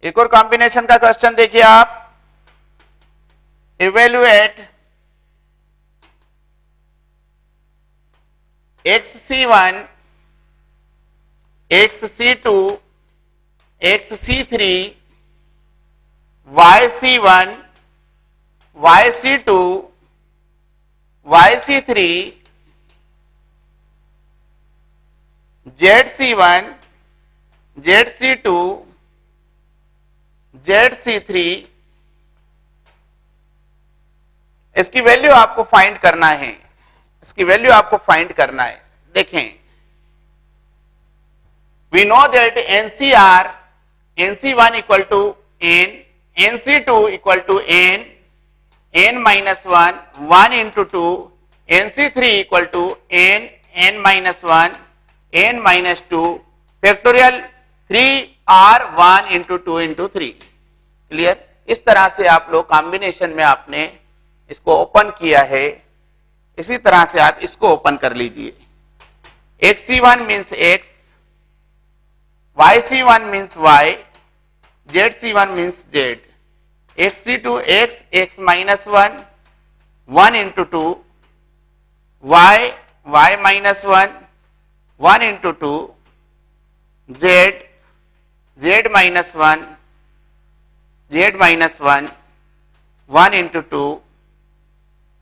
एक और कॉम्बिनेशन का क्वेश्चन देखिए आप, evaluate XC1, XC2, XC3, YC1, YC2, YC3, ZC1, ZC2, ZC3, इसकी वैल्यू आपको फाइंड करना है, इसकी वैल्यू आपको फाइंड करना है। देखें, we know that NCR, NC1 equal to N, NC2 equal to N, N minus 1, 1 into 2, NC3 equal to N, N minus 1, N minus 2, factorial 3R1 into 2 into 3। Clear? इस तरह से आप लोग कॉम्बिनेशन में आपने इसको ओपन किया है, इसी तरह से आप इसको ओपन कर लीजिए। XC1 means X, YC1 means Y, ZC1 means Z, XC2 X, X minus 1, 1 into 2, Y, Y minus 1, 1 into 2, Z, Z minus 1, Z minus 1, 1 into 2,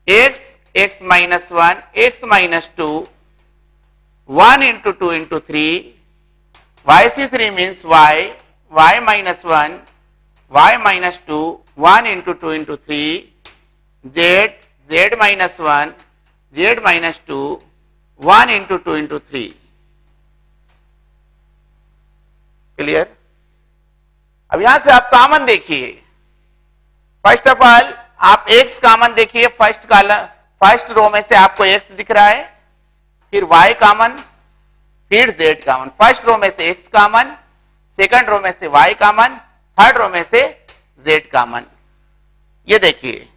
X, X minus 1, X minus 2, 1 into 2 into 3, YC3 means Y, Y minus 1, Y minus 2, 1 into 2 into 3, Z, Z minus 1, Z minus 2, 1 into 2 into 3। Clear? अब यहां से आप common देखिए। First of all आप X common देखिए, first column first row में से आपको X दिख रहा है, फिर Y कॉमन, फिर Z कॉमन। फर्स्ट रो में से X कॉमन, सेकंड रो में से Y कॉमन, थर्ड रो में से Z कॉमन। ये देखिए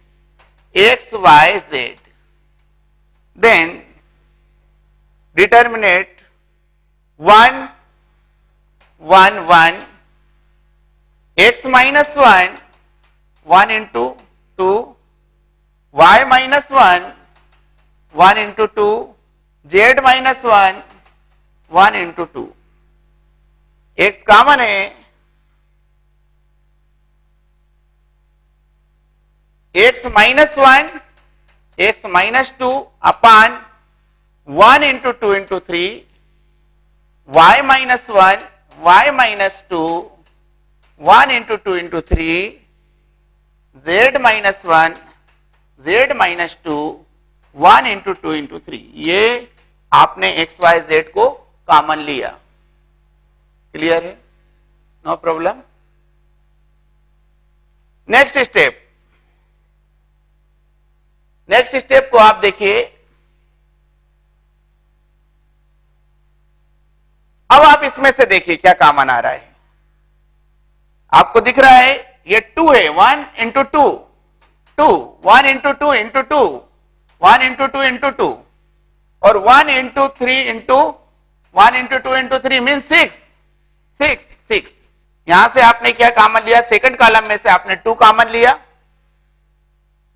X, Y, Z, then determinant 1, 1, 1, X minus 1, 1 into 2, Y minus 1, 1 into 2, Z minus 1, 1 into 2। X common है, X minus 1, X minus 2 upon 1 into 2 into 3, Y minus 1, Y minus 2, 1 into 2 into 3, Z minus 1, Z minus 2, 1 into 2 into 3। ये आपने X Y Z को common लिया। Clear है? No problem. Next step, next step को आप देखिए। अब आप इसमें से देखिए क्या कॉमन आ रहा है। आपको दिख रहा है ये 2 है, 1 into 2, 2, 1 into 2 into 2, 1 into 2 into 2, और 1 into 3 into 1 into 2 into 3 mean 6, 6, 6। यहां से आपने क्या कॉमन लिया? सेकंड कॉलम में से आपने 2 कॉमन लिया,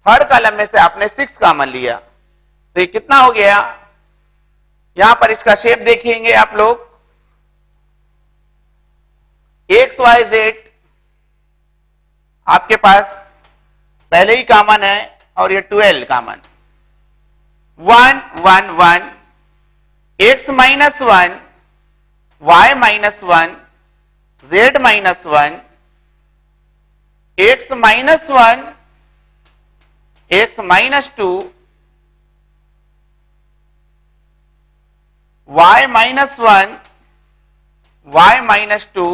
थर्ड कॉलम में से आपने 6 कॉमन लिया। तो ये कितना हो गया? यहां पर इसका शेप देखेंगे आप लोग, एक्स वाई जेड आपके पास पहले ही कॉमन है और ये 12 common, 1, 1, 1, x minus 1, Y minus 1, Z minus 1, x minus 1, x minus 2, Y minus 1, Y minus 2,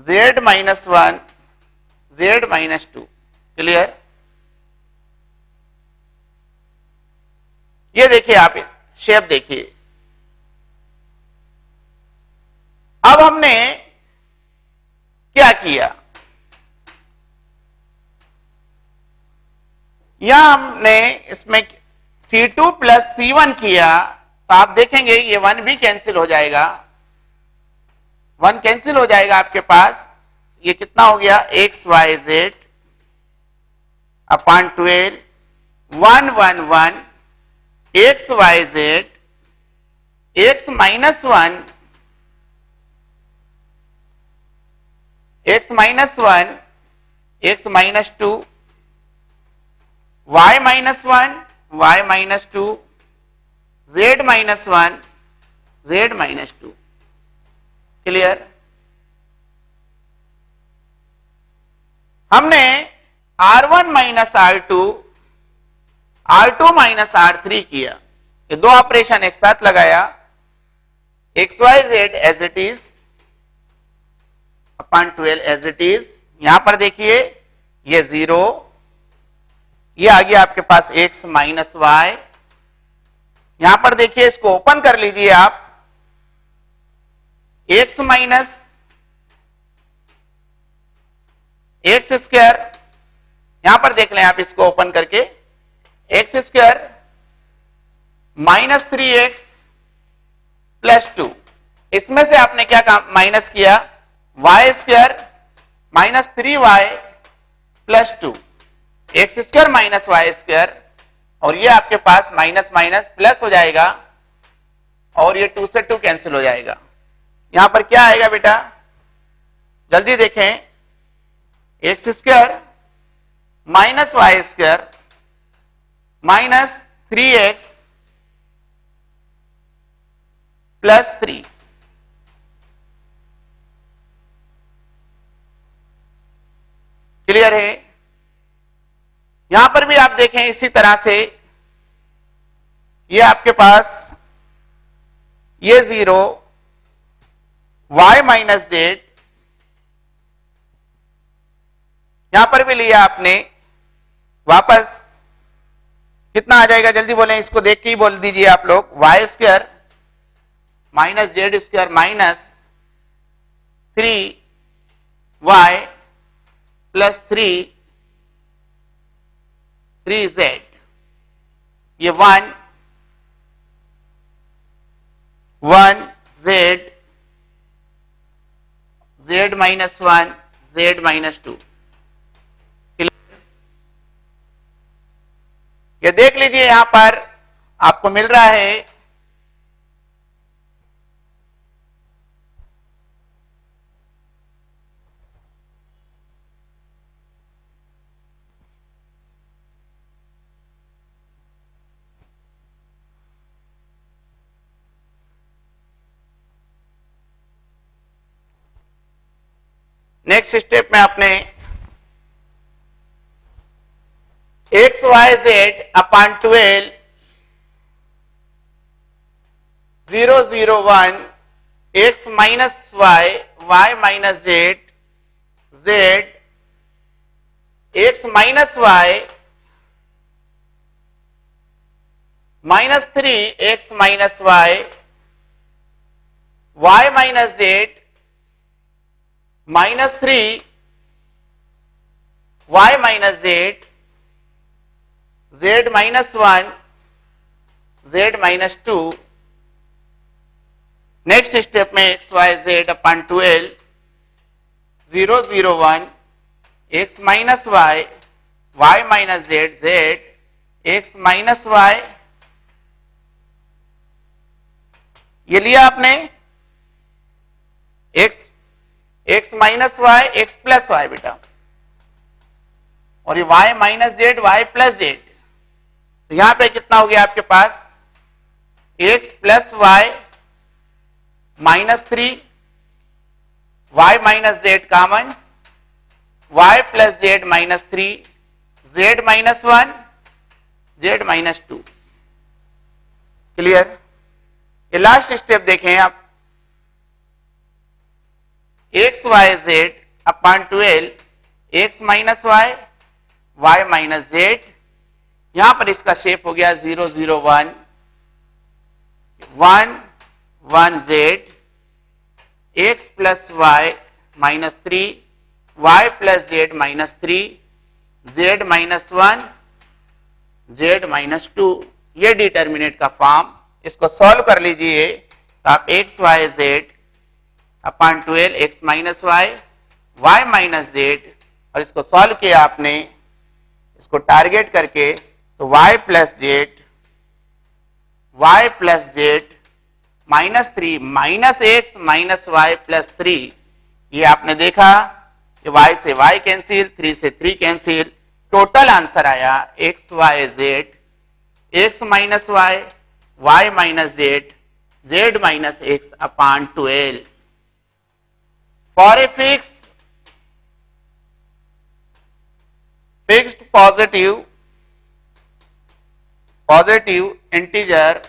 Z minus 1, Z minus 2। Clear? ये देखिए आप शेप देखिए। अब हमने क्या किया? यहां हमने इसमें C2 प्लस C1 किया, तो आप देखेंगे ये 1 भी कैंसिल हो जाएगा, 1 कैंसिल हो जाएगा आपके पास। ये कितना हो गया, x Y Z upon 12 1 1 1 x Y z x minus 1 x minus 1 x minus 2 Y minus 1 Y minus 2 Z minus 1 Z minus 2। Clear? हमने R1 minus R2 R2 minus R3 किया, ये दो ऑपरेशन एक साथ लगाया, x Y z as it is upon 12 as it is. यहां पर देखिए ये 0, ये आ गया आपके पास एक्स माइनस वाई। यहां पर देखिए इसको ओपन कर लीजिए आप, एक्स माइनस एक्स स्क्वायर, यहां पर देख लें आप इसको ओपन करके, x square minus 3x plus 2, इसमें से आपने क्या काम माइनस किया, y square minus 3y plus 2, x square minus y square, और ये आपके पास माइनस माइनस प्लस हो जाएगा और ये 2 से 2 कैंसिल हो जाएगा। यहां पर क्या आएगा बेटा, जल्दी देखें, x square minus y square minus 3x plus 3। Clear है? यहां पर भी आप देखें इसी तरह से, ये आपके पास ये 0 y माइनस जेड, यहां पर भी लिया आपने, वापस कितना आ जाएगा, जल्दी बोलें, इसको देख के ही बोल दीजिए आप लोग, y square minus z square minus 3y plus 3z, ये 1 z z minus 1 z minus 2। ये देख लीजिए यहां पर आपको मिल रहा है नेक्स्ट स्टेप में आपने X Y Z upon 12 0 0 1 x minus Y Y minus Z Z x minus Y minus 3 X minus Y Y minus Z minus 3 Y minus Z z minus 1 z minus 2। Next step में X Y Z upon 12 0 0 1 x minus Y Y minus Z Z x minus Y, ये लिया आपने X minus Y X plus Y बेटा, और ये Y minus Z Y plus Z, तो यहां पे कितना हो गया आपके पास, X plus Y minus 3 Y minus Z common, Y plus Z minus 3 Z minus 1 Z minus 2। Clear? ये लास्ट स्टेप देखें आप, x Y Z upon 12 x minus Y Y minus Z, यहां पर इसका शेप हो गया 0 0 1 1 1 z x plus Y minus 3 y plus Z minus 3 Z minus 1 Z minus 2। ये determinant का फॉर्म, इसको सॉल्व कर लीजिए तो आप x Y Z upon 12 x minus y y minus z, और इसको सॉल्व किया आपने इसको टारगेट करके, तो y plus Z minus 3 minus x minus y plus 3, ये आपने देखा कि y से y कैंसिल, 3 से 3 कैंसिल, टोटल आंसर आया x Y z, x minus Y, Y minus Z, z minus x upon 12 for a fixed positive integer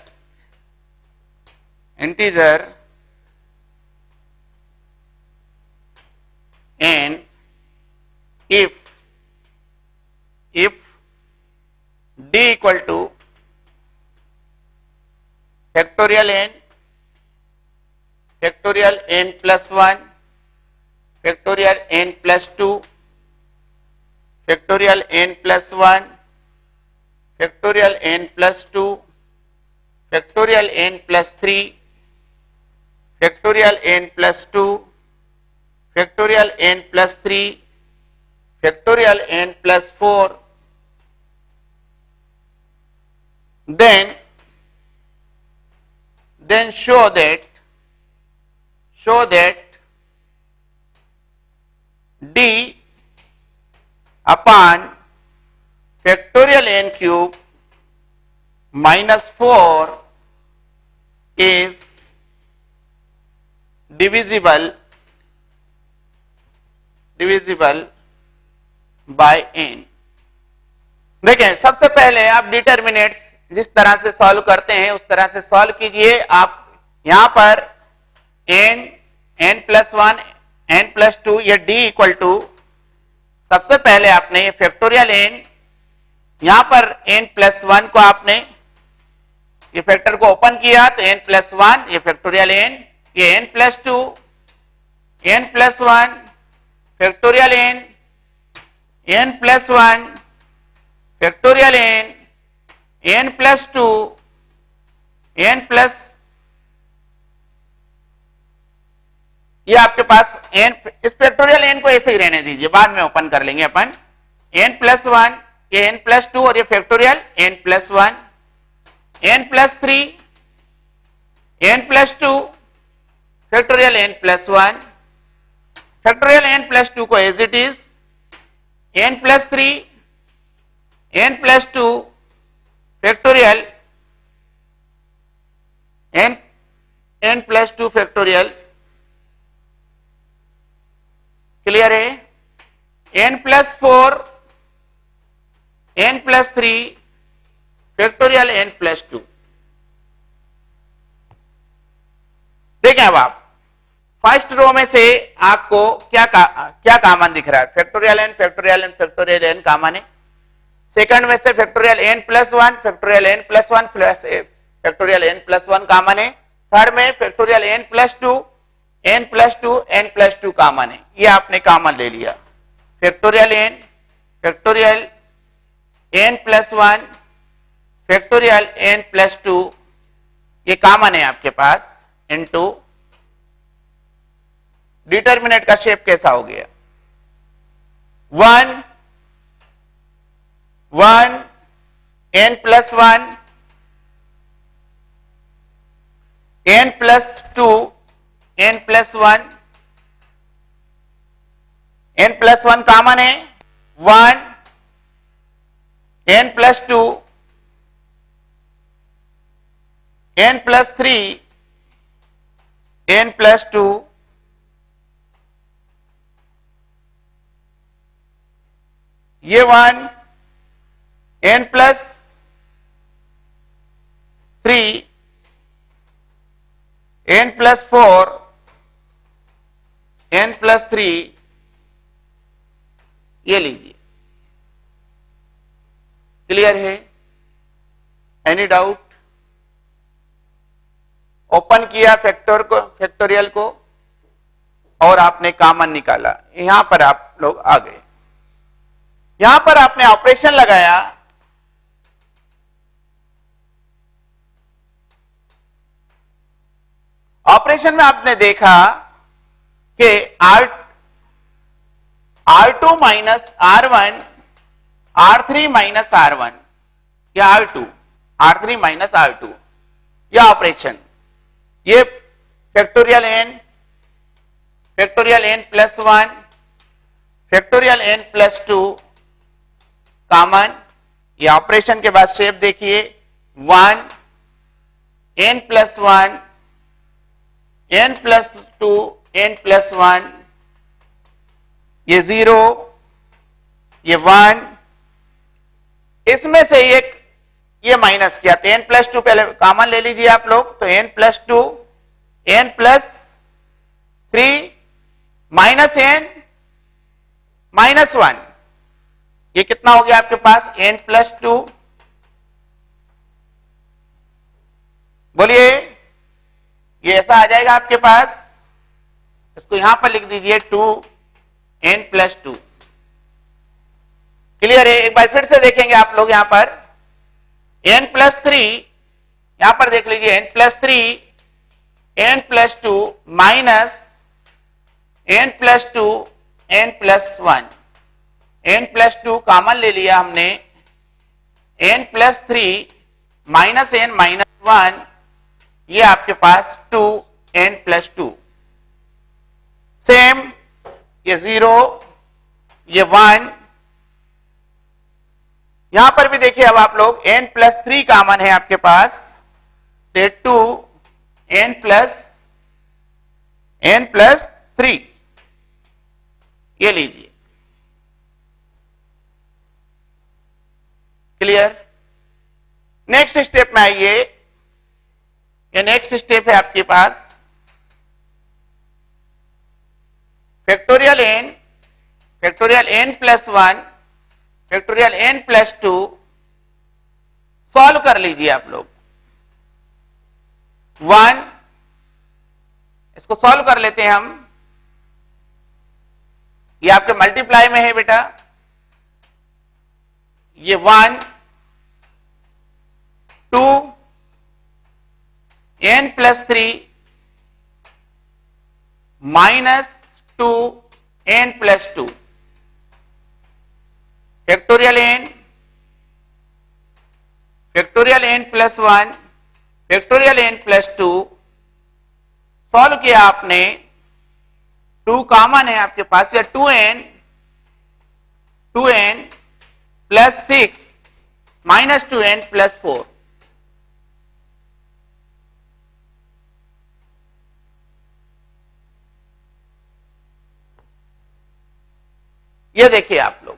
and if d equal to factorial n plus 1, factorial n plus 2, factorial n plus 1, factorial n plus 2, factorial n plus 3, factorial n plus 2, factorial n plus 3, factorial n plus 4, then show that d upon factorial n cube minus 4 is divisible by n। देखें, सबसे पहले आप determinates जिस तरह से solve करते हैं उस तरह से सॉल्व कीजिए। आप यहां पर n प्लस 1 n प्लस 2 ये d इक्वल टू, सबसे पहले आपने ये फैक्टोरियल n, यहां पर n प्लस 1 को आपने ये फैक्टर को ओपन किया तो n प्लस 1 ये फैक्टोरियल n, ये n plus 2 n plus 1 factorial n plus 1 factorial n plus 2 n plus, ये आपके पास n, इस फैक्टोरियल n को ऐसे ही रहने दीजिए, बाद में ओपन कर लेंगे अपन। n प्लस 1 ये n प्लस 2 और ये factorial n plus 1, n plus 3 n plus 2 factorial n plus 1, factorial n plus 2 को as it is n plus 3 n plus 2 factorial n plus 2 factorial, clear है? n plus 4 n plus 3 factorial n plus 2। देखें अब आप first row में से आपको क्या common दिख रहा है? फैक्टोरियल n कॉमन है। सेकंड में से factorial n plus 1 factorial n plus 1 plus factorial n plus 1 common है। थर्ड में factorial n plus 2 n plus 2 n plus 2 common है, ये आपने कॉमन ले लिया। Factorial n plus 1 factorial n plus 2 ये कॉमन है आपके पास, इनटू डिटर्मिनेंट का शेप कैसा हो गया? 1 n plus 1 n plus 2 n plus 1 n plus 1 common है। 1 n plus 2 n plus 3 n plus 2 ये 1 n plus 3 n plus 4 n plus 3, ये लीजिए। क्लियर है? Any doubt? ओपन किया फैक्टोरियल को और आपने कॉमन निकाला, यहां पर आप लोग आ गए। यहां पर आपने ऑपरेशन लगाया, ऑपरेशन में आपने देखा कि R2 minus R1, R3 minus R1 या R2, R3 माइनस R2 या ऑपरेशन, ये factorial n plus 1, factorial n plus 2 common, ये ऑपरेशन के बाद शेप देखिए 1 n plus 1, n plus 2, n plus 1, ये 0, ये 1, इसमें से एक ये माइनस किया तो n प्लस 2 पहले कॉमन ले लीजिए आप लोग, तो n plus 2, n plus 3 minus n minus 1, ये कितना हो गया आपके पास n प्लस 2, बोलिए ये ऐसा आ जाएगा आपके पास, इसको यहां पर लिख दीजिए 2n प्लस 2। क्लियर है? एक बार फिर से देखेंगे आप लोग यहां पर n प्लस 3, यहां पर देख लीजिए n plus 3, n plus 2 minus n plus 2, n plus 1, n plus 2 common ले लिया हमने, n plus 3 minus n minus 1, ये आपके पास 2n प्लस 2, सेम ये 0, ये 1, यहां पर भी देखिए अब आप लोग n प्लस 3 कॉमन है आपके पास, तो 2n प्लस 3, ये लीजिए। क्लियर? नेक्स्ट स्टेप में आइए, ये नेक्स्ट स्टेप है आपके पास factorial n plus 1, factorial n plus 2 solve कर लीजिए आप लोग। 1, इसको सॉल्व कर लेते हैं हम, ये आपके मल्टीप्लाई में है बेटा, ये 1, 2 n plus 3 minus 2 n plus 2, factorial n plus 1, factorial n plus 2, solve किया आपने, 2 कॉमन है आपके पास, या 2n plus 6 minus 2n plus 4, ये देखिए आप लोग।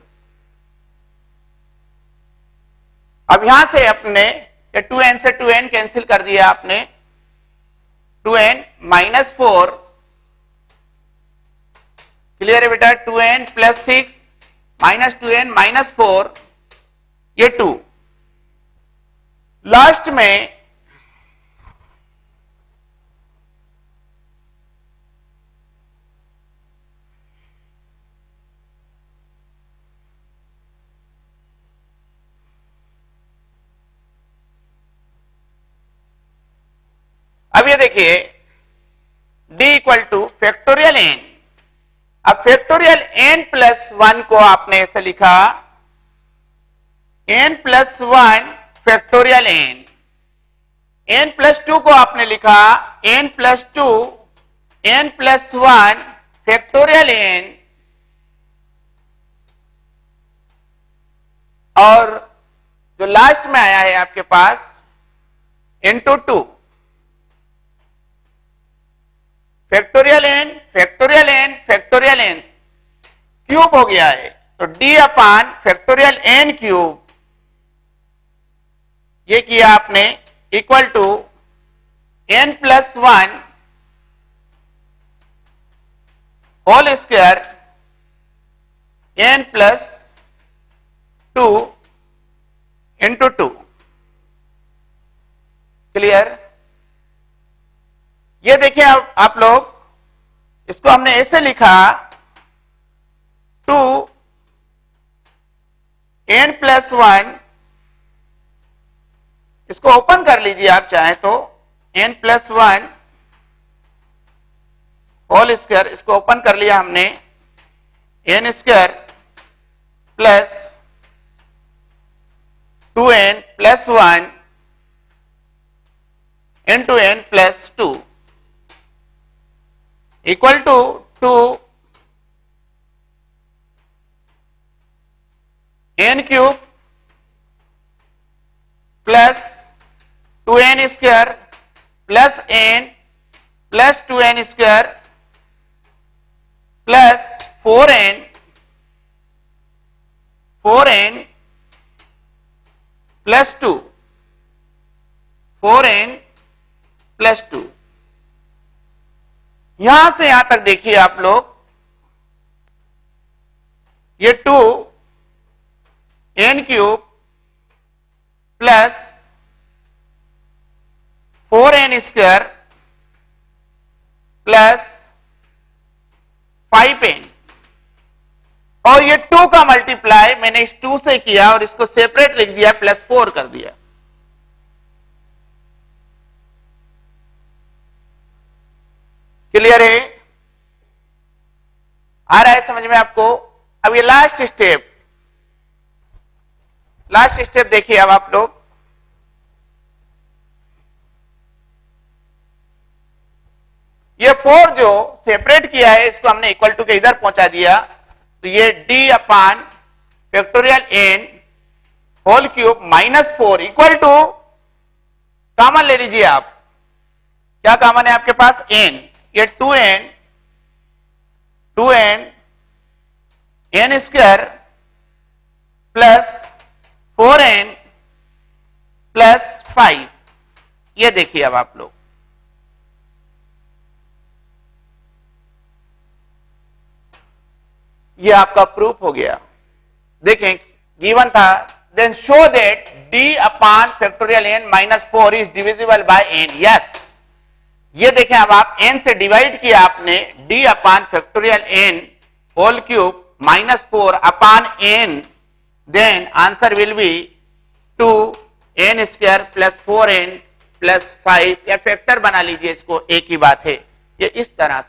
अब यहां से अपने 2n से 2n कैंसिल कर दिया आपने, 2n माइनस 4, क्लियर है बेटा, 2n plus 6 minus 2n minus 4, ये 2, लास्ट में अब ये देखिए d equal to factorial n, अब फैक्टोरियल n प्लस 1 को आपने ऐसे लिखा n plus 1 factorial n plus 2 को आपने लिखा n plus 2 n plus 1 factorial n, और जो लास्ट में आया है आपके पास इंटू 2, फैक्टोरियल n क्यूब हो गया है, तो d upon factorial n cube, ये किया आपने, equal to n plus 1 whole square n plus 2 into 2। Clear? ये देखिए आप लोग, इसको हमने ऐसे लिखा 2n प्लस 1, इसको ओपन कर लीजिए आप चाहें तो, n प्लस 1 होल स्क्वायर, इसको ओपन कर लिया हमने, n square plus 2n plus 1 into n plus 2 equal to 2 n cube plus 2n square plus n plus 2n square plus 4n plus 2 4n plus 2। यहां से यहां तक देखिए आप लोग, ये 2 n cube plus 4n square plus 5n, और ये 2 का मल्टीप्लाई मैंने इस 2 से किया और इसको सेपरेट लिख दिया, प्लस 4 कर दिया। क्लियर है? आ रहा है समझ में आपको? अब ये लास्ट स्टेप देखिए अब आप लोग, ये 4 जो सेपरेट किया है इसको हमने इक्वल टू के इधर पहुंचा दिया, तो ये d upon factorial n whole cube minus 4 equal to, common ले लीजिए आप, क्या कॉमन है आपके पास? n, ये 2n n square plus 4n plus 5, ये देखिए अब आप लोग, ये आपका प्रूफ हो गया। देखें गिवन था, then show that d upon factorial n minus 4 is divisible by n। Yes, ये देखें अब आप n से डिवाइड किया आपने, d upon factorial n whole cube minus 4 upon n, then answer will be 2n square plus 4n plus 5, या factor बना लीजिए इसको, एक ही बात है। ये इस तरह